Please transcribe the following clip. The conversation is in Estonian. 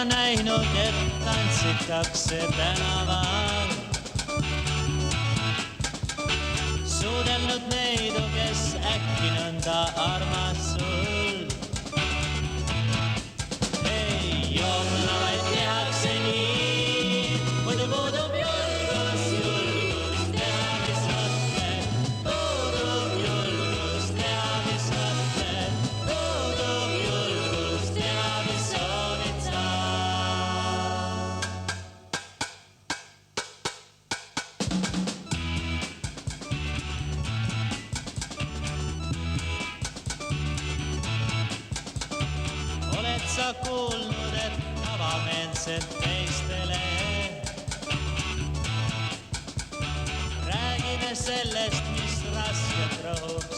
ma näinud, et tantsitakse tänaval. Suudelnud neidu, kes äkki nõnda armas sul. Ei joomna, vaid tehakse nii, muidu puudub julgus teha, mis mõtled. Puudub julgus teha, mis mõtled. Puudub julgus teha, mis soovid sa. Oled sa kuulnud, et avameelsed teistele räägime sellest, mis rasket rõhub